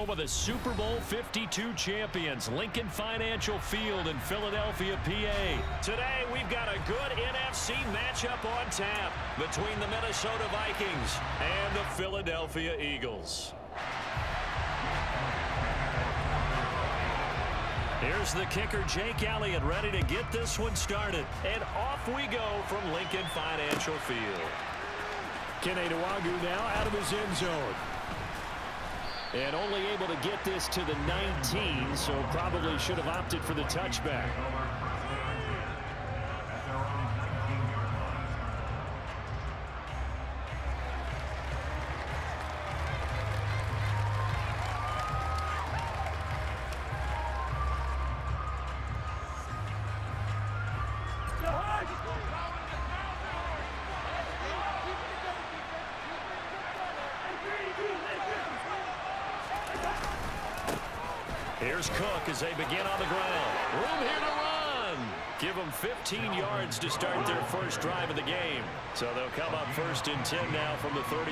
home of the Super Bowl 52 champions, Lincoln Financial Field in Philadelphia, PA. Today, we've got a good NFC matchup on tap between the Minnesota Vikings and the Philadelphia Eagles. Here's the kicker, Jake Elliott, ready to get this one started. And off we go from Lincoln Financial Field. Kenny Nwagu now out of his end zone. And only able to get this to the 19, so probably should have opted for the touchback. Here's Cook as they begin on the ground. Room here to run. Give them 15 yards to start their first drive of the game. So they'll come up 1st and 10 now from the 33.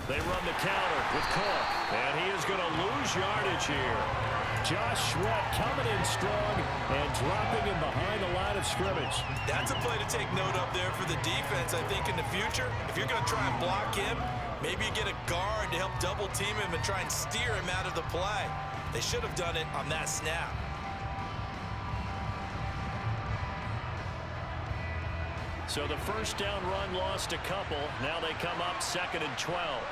They run the counter with Cook. And he is going to lose yardage here. Josh Sweat coming in strong and dropping him behind the line of scrimmage. That's a play to take note of there for the defense, I think, in the future. If you're going to try and block him, maybe you get a guard to help double team him and try and steer him out of the play. They should have done it on that snap. So the first down run lost a couple. Now they come up 2nd and 12.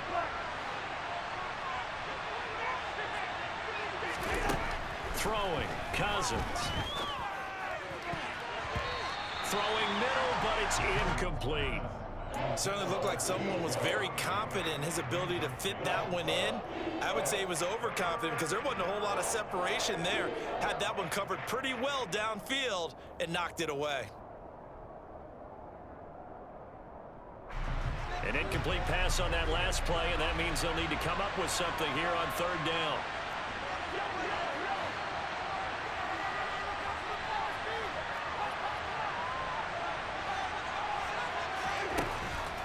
Throwing, Cousins. Throwing middle, but it's incomplete. Certainly looked like someone was very confident in his ability to fit that one in. I would say he was overconfident because there wasn't a whole lot of separation there. Had that one covered pretty well downfield and knocked it away. An incomplete pass on that last play, and that means they'll need to come up with something here on 3rd down.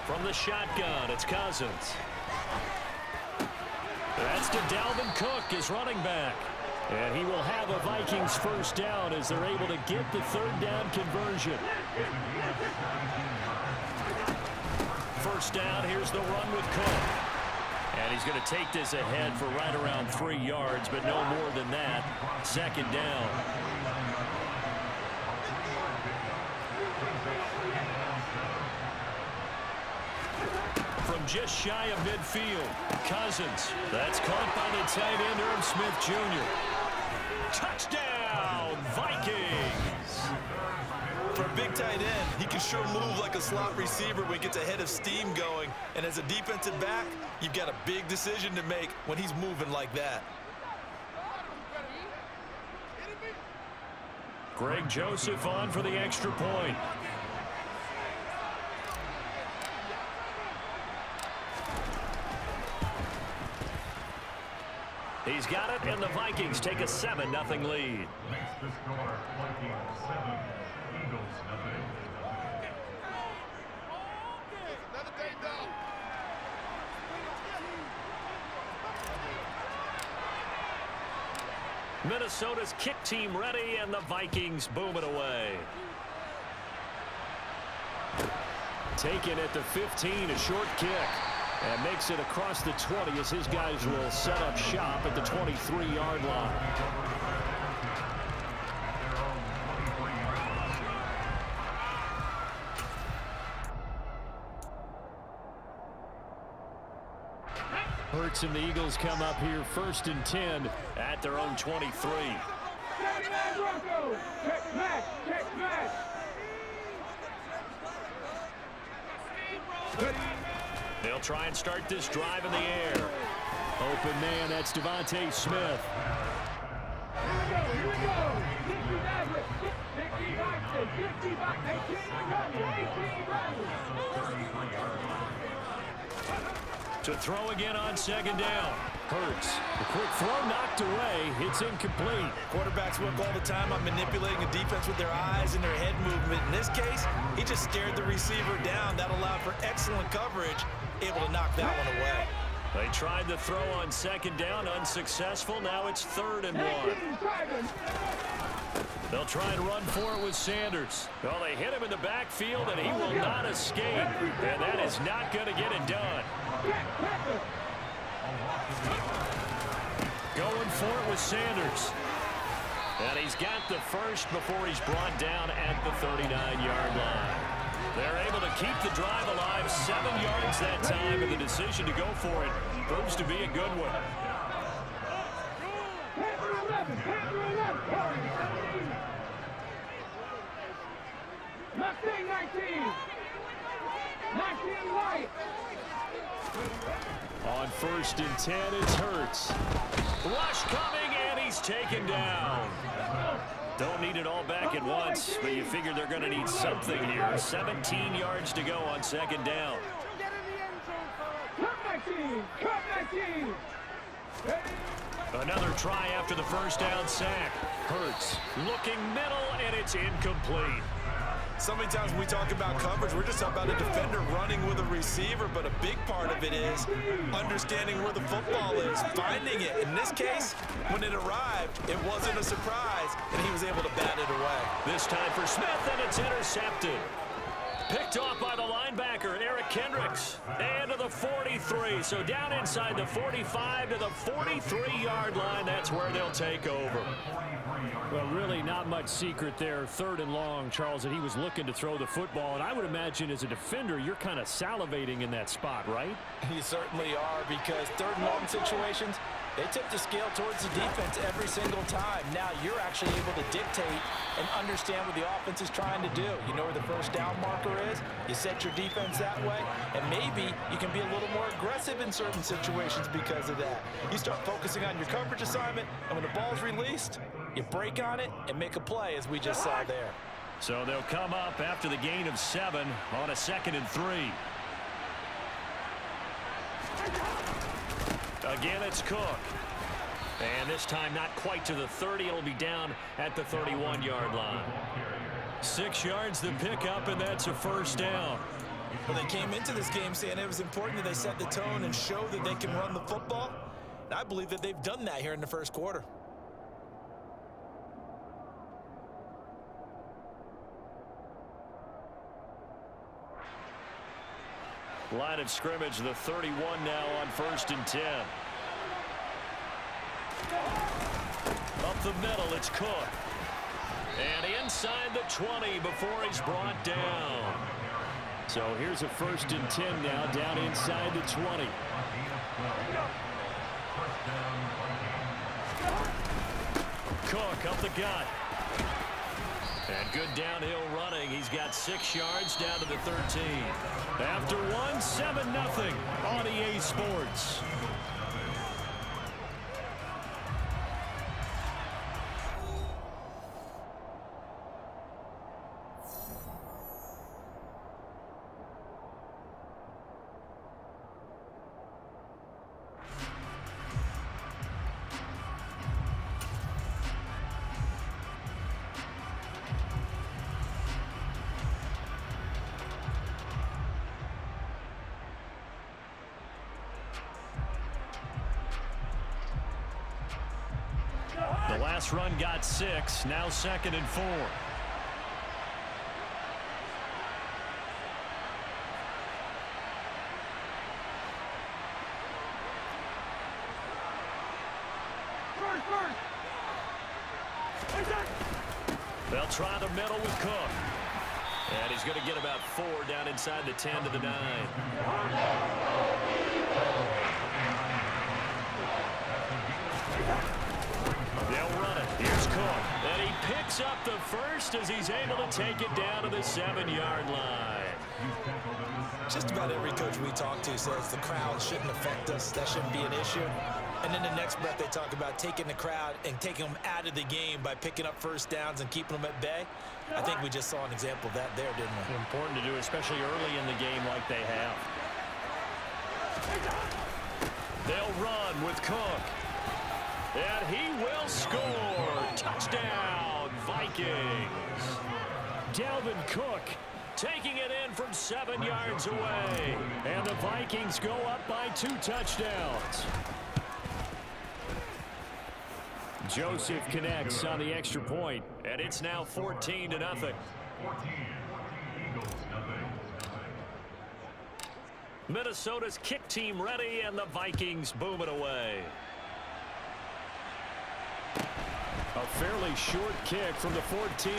From the shotgun, it's Cousins. That's to Dalvin Cook, his running back. And he will have a Vikings first down as they're able to get the 3rd down conversion. First down, here's the run with Cook. And he's going to take this ahead for right around 3 yards, but no more than that. 2nd down. From just shy of midfield, Cousins. That's caught by the tight end, Irv Smith Jr. Touchdown, Vikings! For a big tight end, he can sure move like a slot receiver when he gets a head of steam going. And as a defensive back, you've got a big decision to make when he's moving like that. Greg Joseph on for the extra point. He's got it, and the Vikings take a 7-0 lead. Makes the score Vikings 7, Eagles 0. Minnesota's kick team ready, and the Vikings boom it away. Taken at the 15, a short kick. And makes it across the 20 as his guys will set up shop at the 23-yard line. Hurts and the Eagles come up here 1st and 10 at their own 23. They'll try and start this drive in the air. Open man, that's Devontae Smith. Here we go. 65, To throw again on 2nd down. Hurts. The quick throw knocked away. It's incomplete. Quarterbacks work all the time on manipulating a defense with their eyes and their head movement. In this case, he just stared the receiver down. That allowed for excellent coverage, able to knock that one away. They tried the throw on second down, unsuccessful. Now it's 3rd and 1. They'll try and run for it with Sanders. Well, they hit him in the backfield, and he will not escape. And that is not going to get it done. Going for it with Sanders. And he's got the first before he's brought down at the 39-yard line. They're able to keep the drive alive, 7 yards that time, and the decision to go for it proves to be a good one. On 1st and 10, it's Hurts. Rush coming, and he's taken down. Don't need it all back at once, but you figure they're going to need something here. 17 yards to go on 2nd down. Another try after the first down sack. Hurts looking middle, and it's incomplete. So many times when we talk about coverage, we're just talking about a defender running with a receiver, but a big part of it is understanding where the football is, finding it. In this case, when it arrived, it wasn't a surprise, and he was able to bat it away. This time for Smith, and it's intercepted. Picked off by the linebacker, Eric Kendricks. And to the 43. So down inside the 45 to the 43-yard line. That's where they'll take over. Well, really not much secret there. 3rd and long, Charles, that he was looking to throw the football. And I would imagine as a defender, you're kind of salivating in that spot, right? You certainly are, because 3rd and long situations, they tip the scale towards the defense every single time. Now you're actually able to dictate and understand what the offense is trying to do. You know where the first down marker is. You set your defense that way, and maybe you can be a little more aggressive in certain situations because of that. You start focusing on your coverage assignment, and when the ball's released, you break on it and make a play, as we just saw there. So they'll come up after the gain of 7 on a 2nd and 3. Again, it's Cook. And this time not quite to the 30. It'll be down at the 31-yard line. 6 yards to pick up, and that's a 1st down. Well, they came into this game saying it was important that they set the tone and show that they can run the football. And I believe that they've done that here in the 1st quarter. Line of scrimmage, the 31 now on 1st and 10. Up the middle, it's Cook. And inside the 20 before he's brought down. So here's a 1st and 10 now, down inside the 20. Cook up the gut. And good downhill running. He's got 6 yards down to the 13. After 1, 7-0 on EA Sports. The last run got 6, now 2nd and 4. They'll try the middle with Cook. And he's going to get about 4 down inside the 10 to the 9. They'll run it. Here's Cook. And he picks up the first as he's able to take it down to the 7-yard line. Just about every coach we talk to says the crowd shouldn't affect us. That shouldn't be an issue. And then the next breath they talk about taking the crowd and taking them out of the game by picking up first downs and keeping them at bay. I think we just saw an example of that there, didn't we? Important to do, especially early in the game like they have. They'll run with Cook. And he will score. Touchdown, Vikings. Dalvin Cook taking it in from 7 yards away. And the Vikings go up by 2 touchdowns. Joseph connects on the extra point, and it's now 14-0. 14. Eagles, nothing. Minnesota's kick team ready, and the Vikings boom it away. A fairly short kick from the 14.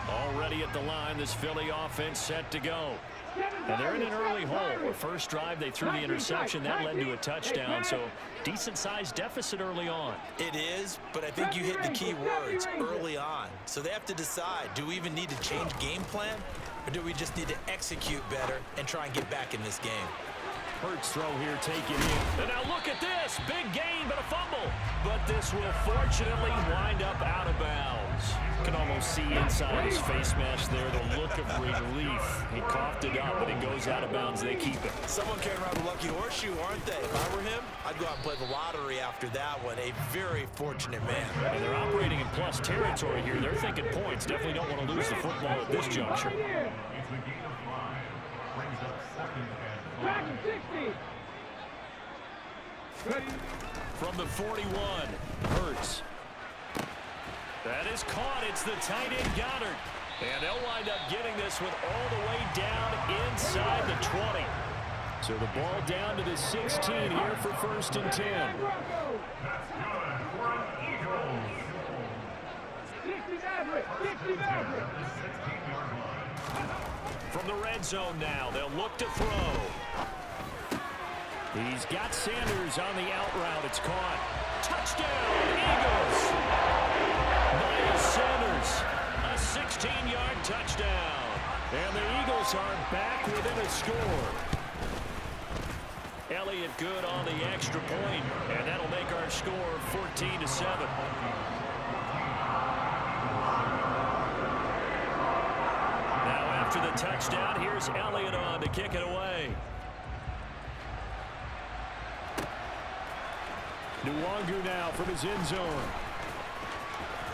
Already at the line, this Philly offense set to go. And they're in an early hole. The first drive, they threw the interception. That led to a touchdown, so decent-sized deficit early on. It is, but I think you hit the key words, early on. So they have to decide, do we even need to change game plan, or do we just need to execute better and try and get back in this game? Hurts throw here, taken in. And now look at this. Big gain, but a fumble. But this will fortunately wind up out of bounds. You can almost see inside his face mask there the look of relief. He coughed it up, but it goes out of bounds. They keep it. Someone carrying around the lucky horseshoe, aren't they? If I were him, I'd go out and play the lottery after that one. A very fortunate man. And they're operating in plus territory here. They're thinking points. Definitely don't want to lose the football at this juncture. It's a gain of 5. Brings up 2nd and 5. From the 41, Hurts. That is caught. It's the tight end Goddard. And they'll wind up getting this one all the way down inside the 20. So the ball down to the 16 here for 1st and 10. That's good for the Eagles. 16-yard line. From the red zone now, they'll look to throw. He's got Sanders on the out route. It's caught. Touchdown, Eagles! Miles Sanders, a 16-yard touchdown. And the Eagles are back within a score. Elliott good on the extra point, and that'll make our score 14-7. Now after the touchdown, here's Elliott on to kick it away. Nwangu now from his end zone.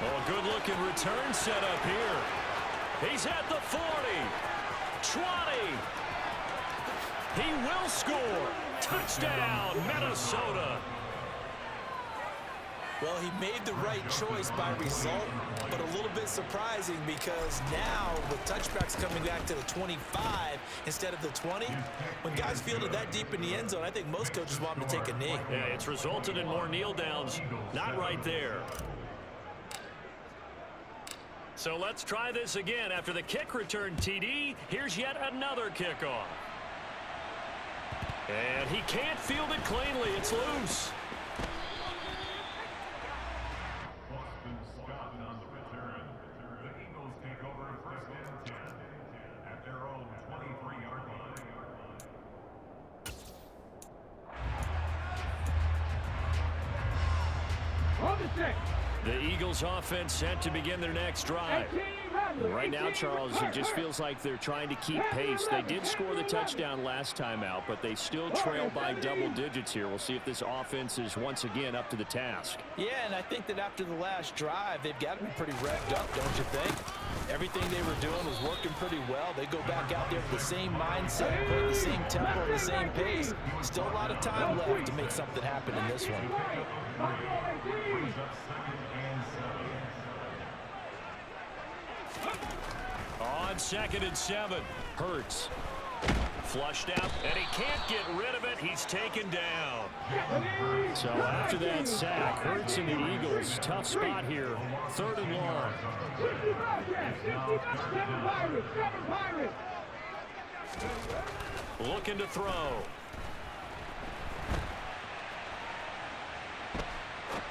Oh, good-looking return set up here. He's at the 40. 20. He will score. Touchdown, Minnesota. Well, he made the right choice by result, but a little bit surprising because now with touchbacks coming back to the 25 instead of the 20, when guys fielded that deep in the end zone, I think most coaches want them to take a knee. Yeah, it's resulted in more kneel downs. Not right there. So let's try this again. After the kick return TD, here's yet another kickoff. And he can't field it cleanly. It's loose. On the return. The Eagles take over 1st and 10 at their own 23-yard line. The Eagles offense set to begin their next drive. Right now, Charles, it just feels like they're trying to keep pace. They did score the touchdown last time out, but they still trail by double digits here. We'll see if this offense is once again up to the task. Yeah, and I think that after the last drive, they've got to be pretty revved up, don't you think? Everything they were doing was working pretty well. They go back out there with the same mindset, playing the same tempo, and the same pace. Still a lot of time left to make something happen in this one. Brings up 2nd and 7. On 2nd and 7, Hurts. Flushed out, and he can't get rid of it. He's taken down. So after that sack, Hurts and the Eagles, tough spot here. 3rd and long. Looking to throw.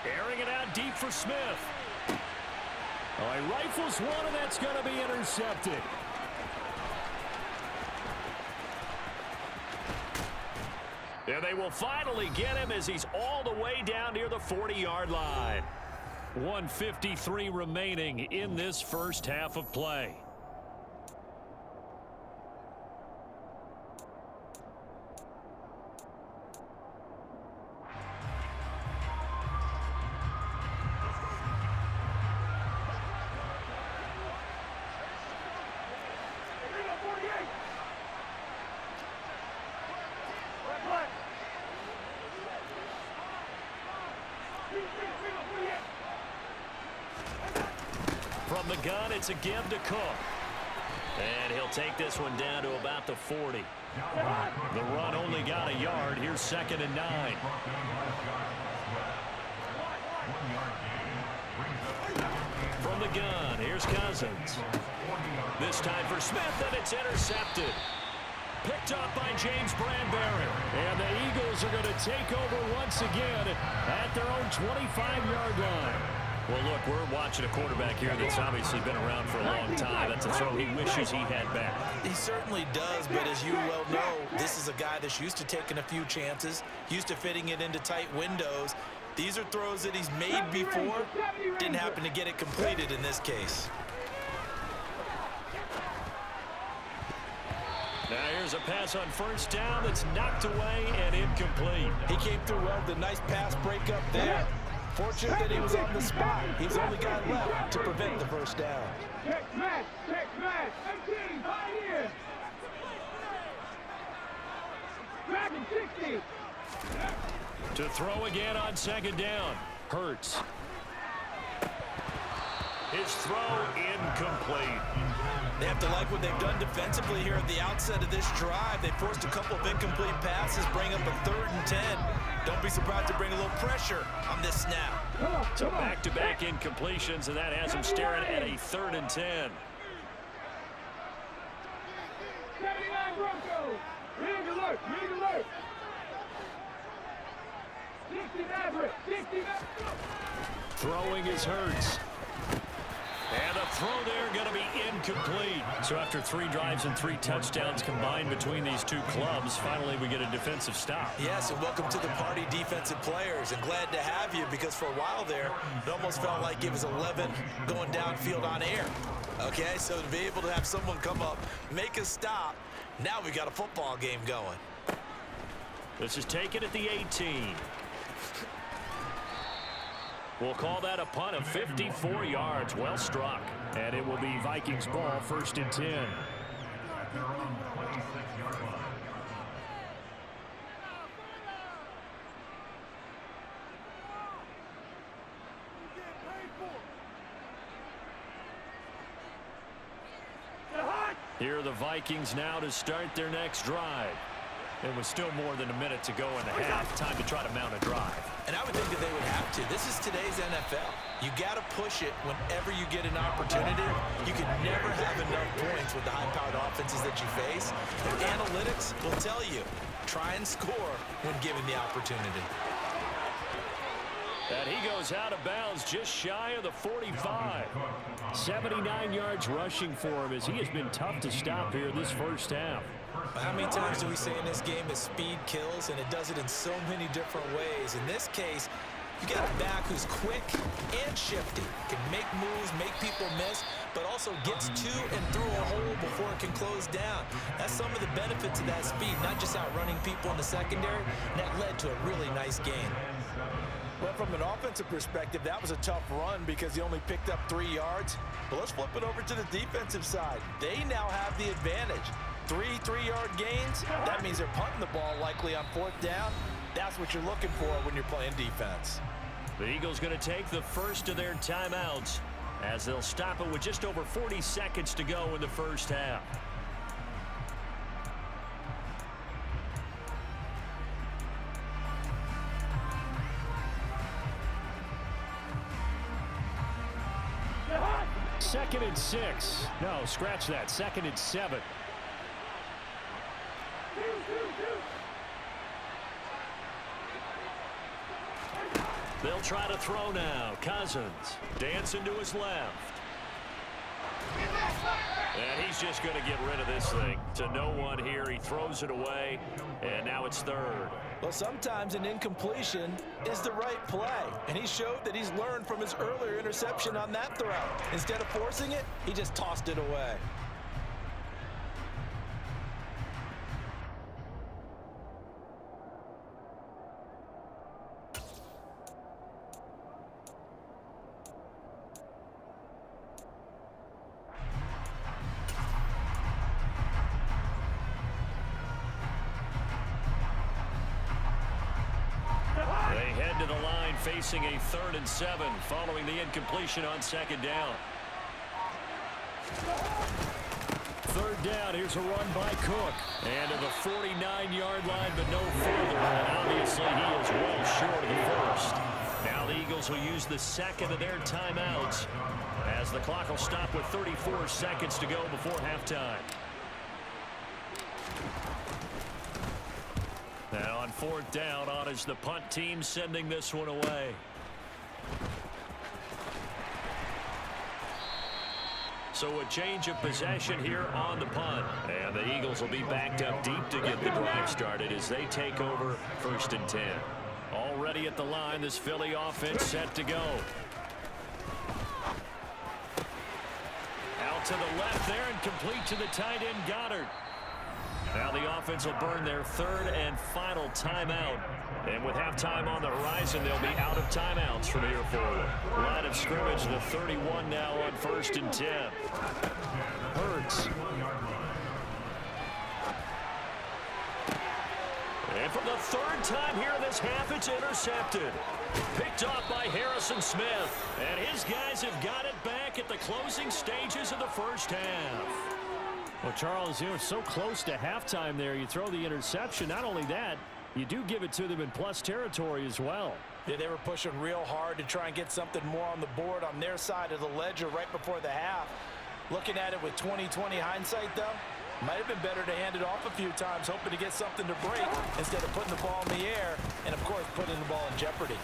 Airing it out deep for Smith. Oh, he rifles one, and that's going to be intercepted. And they will finally get him as he's all the way down near the 40-yard line. 1:53 remaining in this first half of play. gun. It's a give to Cook. And he'll take this one down to about the 40. The run only got a yard. Here's 2nd and 9. From the gun, here's Cousins. This time for Smith, and it's intercepted. Picked up by James Bradbury. And the Eagles are going to take over once again at their own 25-yard line. Well, look, we're watching a quarterback here that's obviously been around for a long time. That's a throw he wishes he had back. He certainly does, but as you well know, this is a guy that's used to taking a few chances, used to fitting it into tight windows. These are throws that he's made before. Didn't happen to get it completed in this case. Now here's a pass on 1st down that's knocked away and incomplete. He came through well with a nice pass breakup there. Fortunate that he was on the spot. He's the only guy left to prevent the 1st down. Check match, 18, right here. 60. To throw again on 2nd down. Hurts. His throw incomplete. They have to like what they've done defensively here at the outset of this drive. They forced a couple of incomplete passes, bring up a 3rd and 10. Don't be surprised to bring a little pressure on this snap. So back-to-back incompletions, and that has him staring at a 3rd and 10. 79 Broncos. Ring alert, ring alert. 69, 69. Throwing is Hurts. And a throw there going to be incomplete. So after 3 drives and 3 touchdowns combined between these two clubs, finally we get a defensive stop. Yes, and welcome to the party, defensive players. And glad to have you, because for a while there, it almost felt like it was 11 going downfield on air. Okay, so to be able to have someone come up, make a stop, now we got a football game going. This is taken at the 18. We'll call that a punt of 54 yards. Well struck. And it will be Vikings ball, 1st and 10. Here are the Vikings now to start their next drive. There was still more than a minute to go in the half. Time to try to mount a drive. And I would think that they would have to. This is today's NFL. You got to push it whenever you get an opportunity. You can never have enough points with the high-powered offenses that you face. And analytics will tell you, try and score when given the opportunity. And he goes out of bounds just shy of the 45. 79 yards rushing for him as he has been tough to stop here this 1st half. How many times do we say in this game that speed kills, and it does it in so many different ways? In this case, you got a back who's quick and shifty, can make moves, make people miss, but also gets to and through a hole before it can close down. That's some of the benefits of that speed, not just outrunning people in the secondary, and that led to a really nice game. Well, from an offensive perspective, that was a tough run because he only picked up 3 yards. But let's flip it over to the defensive side. They now have the advantage. 3 3-yard gains, that means they're punting the ball likely on 4th down. That's what you're looking for when you're playing defense. The Eagles going to take the first of their timeouts as they'll stop it with just over 40 seconds to go in the 1st half. Second and 6. No, scratch that. 2nd and 7. They'll try to throw now. Cousins dancing to his left. And he's just going to get rid of this thing to no one here. He throws it away, and now it's 3rd. Well, sometimes an incompletion is the right play, and he showed that he's learned from his earlier interception on that throw. Instead of forcing it, he just tossed it away. Facing a 3rd and 7 following the incompletion on 2nd down. down. Here's a run by Cook. And to the 49-yard line, but no further. And obviously, he is well short of the first. Now the Eagles will use the second of their timeouts as the clock will stop with 34 seconds to go before halftime. Now on fourth down, on is the punt team sending this one away. So a change of possession here on the punt. And the Eagles will be backed up deep to get the drive started as they take over 1st and 10. Already at the line, this Philly offense set to go. Out to the left there and complete to the tight end Goddard. Now the offense will burn their third and final timeout. And with halftime on the horizon, they'll be out of timeouts from here forward. Line of scrimmage, the 31 now on 1st and 10. Hurts. And for the third time here in this half, it's intercepted. Picked off by Harrison Smith. And his guys have got it back at the closing stages of the first half. Well, Charles, you know, so close to halftime there. You throw the interception. Not only that, you do give it to them in plus territory as well. Yeah, they were pushing real hard to try and get something more on the board on their side of the ledger right before the half. Looking at it with 20/20 hindsight, though, might have been better to hand it off a few times, hoping to get something to break instead of putting the ball in the air and, of course, putting the ball in jeopardy.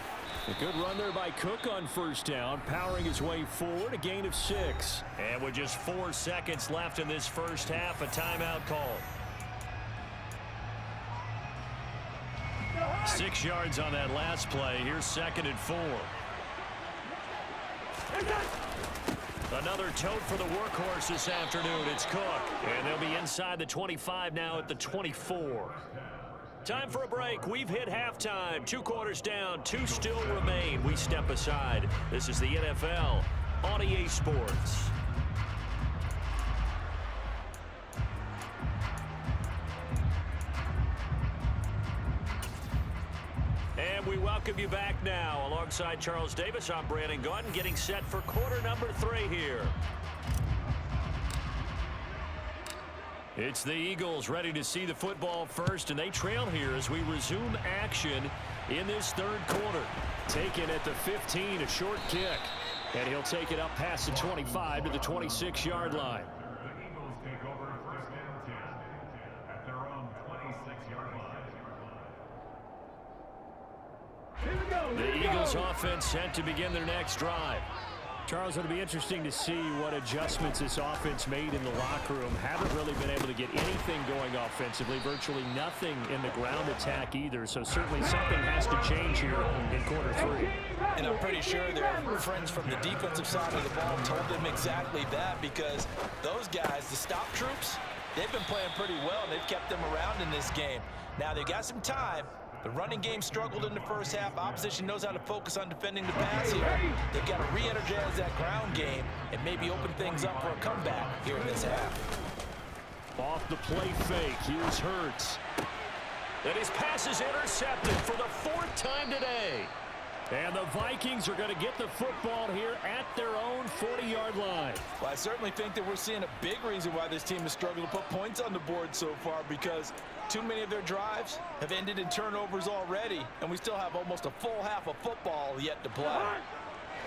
A good run there by Cook on first down, powering his way forward, a gain of 6. And with just 4 seconds left in this first half, a timeout call. 6 yards on that last play. Here's 2nd and 4. Another tote for the workhorse this afternoon. It's Cook. And they'll be inside the 25 now at the 24. Time for a break. We've hit halftime. 2 quarters down. 2 still remain. We step aside. This is the NFL on EA Sports. And we welcome you back now. Alongside Charles Davis, I'm Brandon Gaudin, getting set for quarter number 3 here. It's the Eagles ready to see the football first, and they trail here as we resume action in this third quarter. Taken at the 15, a short kick. And he'll take it up past the 25 to the 26-yard line. The Eagles take over 1st and 10 at their own 26-yard line. Here we go. The Eagles offense set to begin their next drive. Charles, it'll be interesting to see what adjustments this offense made in the locker room. Haven't really been able to get anything going offensively, virtually nothing in the ground attack either. So certainly something has to change here in quarter 3. And I'm pretty sure their friends from the defensive side of the ball told them exactly that, because those guys, the stop troops, they've been playing pretty well, and they've kept them around in this game. Now they've got some time. The running game struggled in the first half. Opposition knows how to focus on defending the pass here. They've got to re-energize that ground game and maybe open things up for a comeback here in this half. Off the play fake, here's Hurts. And his pass is intercepted for the 4th time today. And the Vikings are going to get the football here at their own 40-yard line. Well, I certainly think that we're seeing a big reason why this team has struggled to put points on the board so far, because too many of their drives have ended in turnovers already, and we still have almost a full half of football yet to play.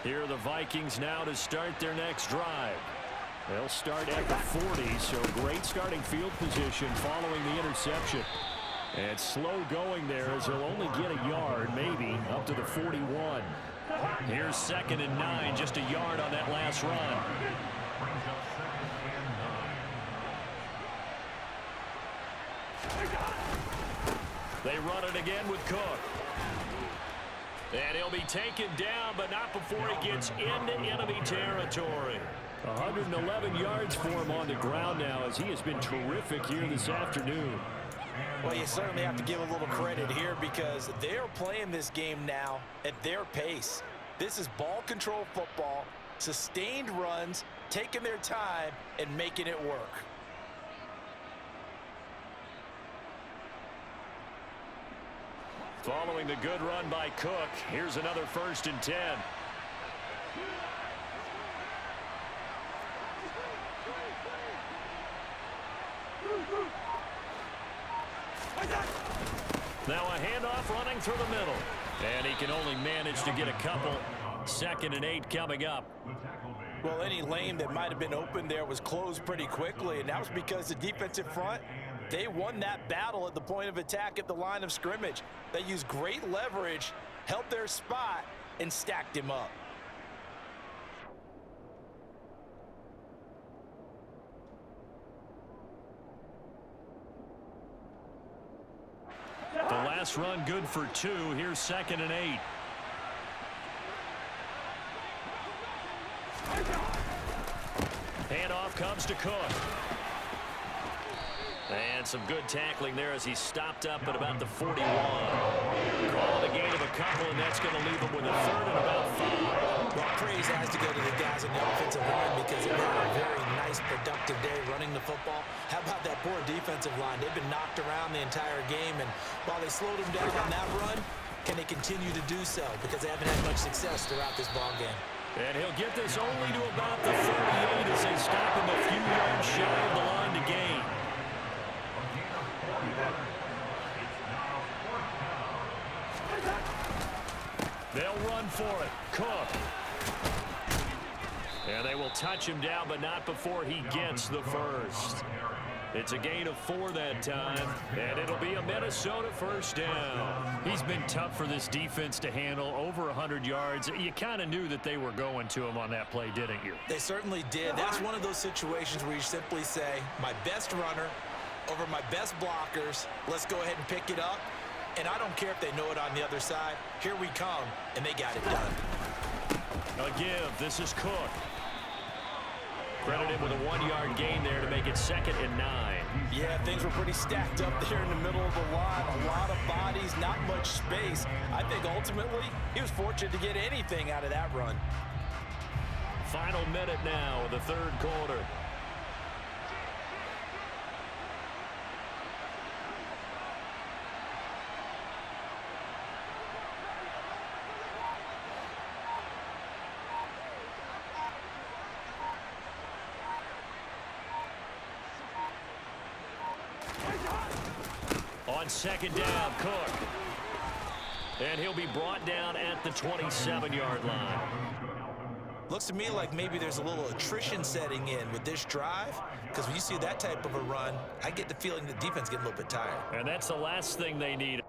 Here are the Vikings now to start their next drive. They'll start at the 40, so great starting field position following the interception. And slow going there as he'll only get a yard, maybe, up to the 41. Here's 2nd and 9, just a yard on that last run. They run it again with Cook. And he'll be taken down, but not before he gets into enemy territory. 111 yards for him on the ground now, as he has been terrific here this afternoon. Well, you certainly have to give a little credit here, because they're playing this game now at their pace. This is ball control football, sustained runs, taking their time, and making it work. Following the good run by Cook, here's another 1st and 10. Now a handoff running through the middle. And he can only manage to get a couple. 2nd and 8 coming up. Well, any lane that might have been open there was closed pretty quickly, and that was because the defensive front, they won that battle at the point of attack at the line of scrimmage. They used great leverage, held their spot, and stacked him up. The last run good for 2. Here's 2nd and 8. Handoff comes to Cook. And some good tackling there as he stopped up at about the 41. Call it a gain of a couple, and that's going to leave him with a 3rd and about 5. Well, praise has to go to the guys on the offensive line because they've had a very nice, productive day running the football. How about that poor defensive line? They've been knocked around the entire game, and while they slowed them down on that run, can they continue to do so? Because they haven't had much success throughout this ball game. And he'll get this only to about the 38 as they stop him a few yards shy of the line to gain. They'll run for it. Cook. And they will touch him down, but not before he gets the first. It's a gain of 4 that time, and it'll be a Minnesota first down. He's been tough for this defense to handle, over 100 yards. You kind of knew that they were going to him on that play, didn't you? They certainly did. That's one of those situations where you simply say, my best runner over my best blockers, let's go ahead and pick it up. And I don't care if they know it on the other side. Here we come, and they got it done. A give. This is Cook. Credit him with a 1-yard gain there to make it 2nd and 9. Yeah, things were pretty stacked up there in the middle of the line. A lot of bodies, not much space. I think ultimately he was fortunate to get anything out of that run. Final minute now of the 3rd quarter. On 2nd down, Cook. And he'll be brought down at the 27-yard line. Looks to me like maybe there's a little attrition setting in with this drive, because when you see that type of a run, I get the feeling the defense get a little bit tired. And that's the last thing they need.